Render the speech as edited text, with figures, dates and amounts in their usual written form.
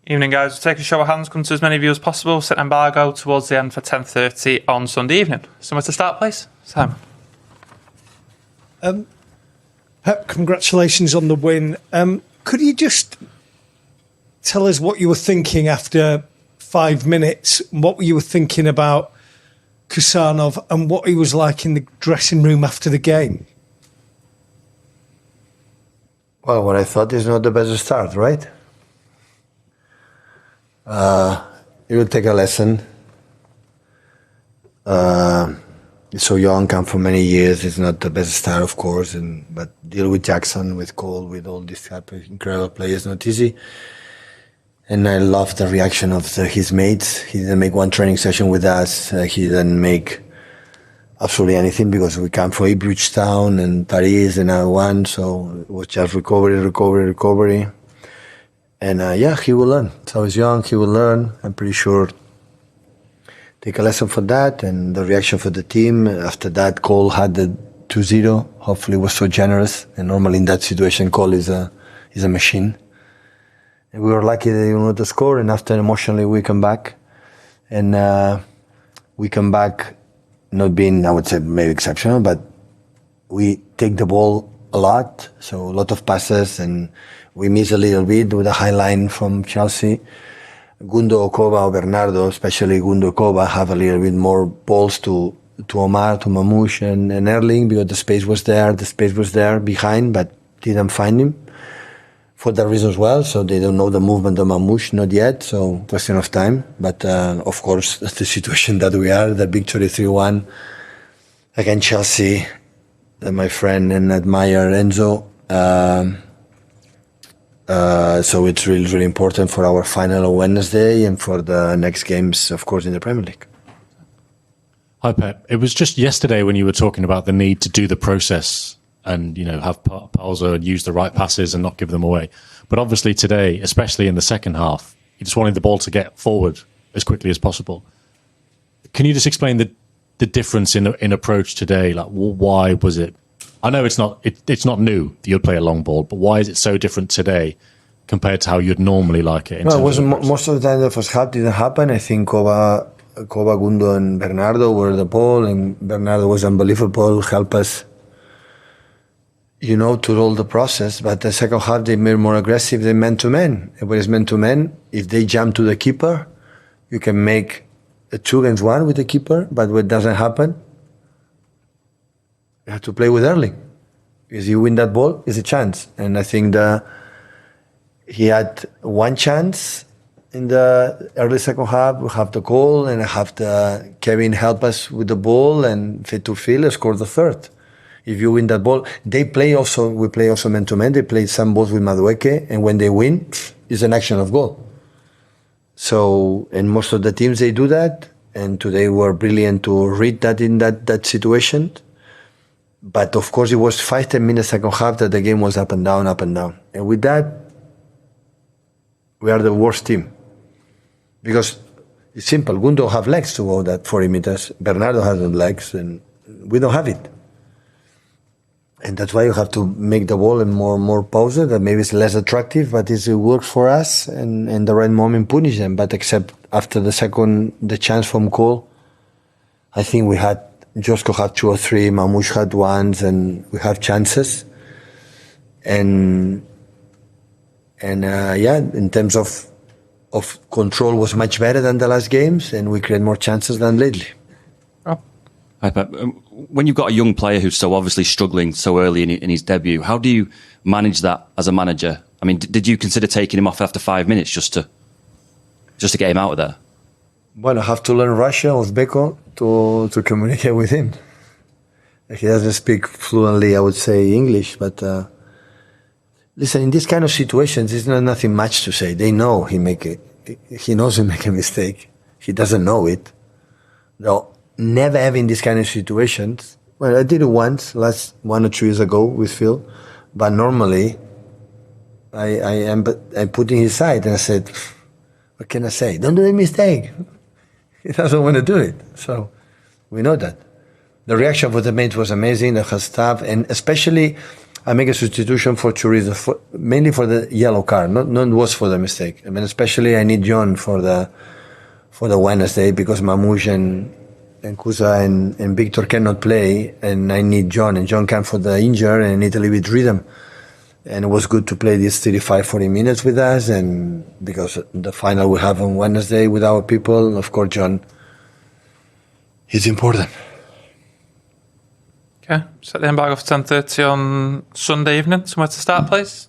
Evening, guys. We'll take a show of hands, come to as many of you as possible. Set an embargo towards the end for 10:30 on Sunday evening. Somewhere to start, please? Simon. Pep, congratulations on the win. Could you just tell us what you were thinking after 5 minutes? What you were thinking about Khusanov and what he was like in the dressing room after the game? Well, what I thought is not the best start, right? He will take a lesson. He's so young, come for many years. It's not the best start, of course, but deal with Jackson, with Cole, with all these type of incredible players, not easy. And I love the reaction of his mates. He didn't make one training session with us. He didn't make absolutely anything because we come from Bridgetown and Paris and I won. So it was just recovery. And he will learn. So he's young, he will learn. I'm pretty sure. Take a lesson for that and the reaction for the team. After that, Cole had the 2-0. Hopefully, was so generous. And normally in that situation, Cole is a machine. And we were lucky that he wanted to score. And after emotionally, we come back, and we come back not being, I would say, maybe exceptional, but we take the ball a lot. So a lot of passes, and we miss a little bit with a high line from Chelsea. Gundo, Okoba, or Bernardo, especially Gundo, Okoba, have a little bit more balls to Omar, to Mamouche and Erling, because the space was there behind, but didn't find him for that reason as well. So they don't know the movement of Mamouche, not yet, so question of time. But of course, that's the situation that we are, the victory 3-1 against Chelsea, my friend and admirer Enzo. So it's really, really important for our final on Wednesday and for the next games, of course, in the Premier League. Hi, Pep. It was just yesterday when you were talking about the need to do the process and, have Palza and use the right passes and not give them away. But obviously today, especially in the second half, you just wanted the ball to get forward as quickly as possible. Can you just explain the difference in approach today? Like, why was it? I know it's not new that you'd play a long ball, but why is it so different today compared to how you'd normally like it? No, it wasn't. Most of the time the first half didn't happen. I think Koba, Gundo and Bernardo were the ball, and Bernardo was unbelievable, help us, to roll the process. But the second half they made more aggressive than man-to-man. When it's man-to-man, if they jump to the keeper, you can make a 2-against-1 with the keeper, but when it doesn't happen, you have to play with Erling. Because you win that ball, it's a chance. And I think he had one chance in the early second half. We have the goal, and I have Kevin help us with the ball, and fit to Phil score the third. If you win that ball, we play also man-to-man. They play some balls with Madueke, and when they win, it's an action of goal. So, and most of the teams, they do that. And today we were brilliant to read that in that situation. But of course, it was 5-10 minutes second half that the game was up and down. And with that, we are the worst team. Because it's simple. Gundo have legs to go that 40 meters. Bernardo hasn't legs, and we don't have it. And that's why you have to make the ball and more pause that maybe it's less attractive, but it works for us, and in the right moment punish them. But except after the chance from Cole, I think we had Josko had 2 or 3, Mamouche had ones, and we have chances. And in terms of control was much better than the last games, and we create more chances than lately. Oh. Hi, Pep. When you've got a young player who's so obviously struggling so early in his debut, how do you manage that as a manager? I mean, did you consider taking him off after 5 minutes just to get him out of there? Well, I have to learn Russian, Uzbeko, to communicate with him. He doesn't speak fluently, I would say, English, but listen, in these kind of situations, there's nothing much to say. They know he knows he make a mistake. He doesn't know it. No, never having these kind of situations. Well, I did it once, last 1 or 2 years ago with Phil, but normally I put in his side and I said, what can I say? Don't do a mistake. He doesn't want to do it. So we know that. The reaction for the mates was amazing, the staff, and especially I make a substitution for two reasons. Mainly for the yellow card, not was for the mistake. I mean, especially I need John for the Wednesday because Mamouche and Kusa and Victor cannot play, and I need John, and John came for the injury, and I need a little bit rhythm. And it was good to play these 35-40 minutes with us, and because the final we have on Wednesday with our people, of course, John is important. Okay, set the embargo for 10:30 on Sunday evening. Somewhere to start, please.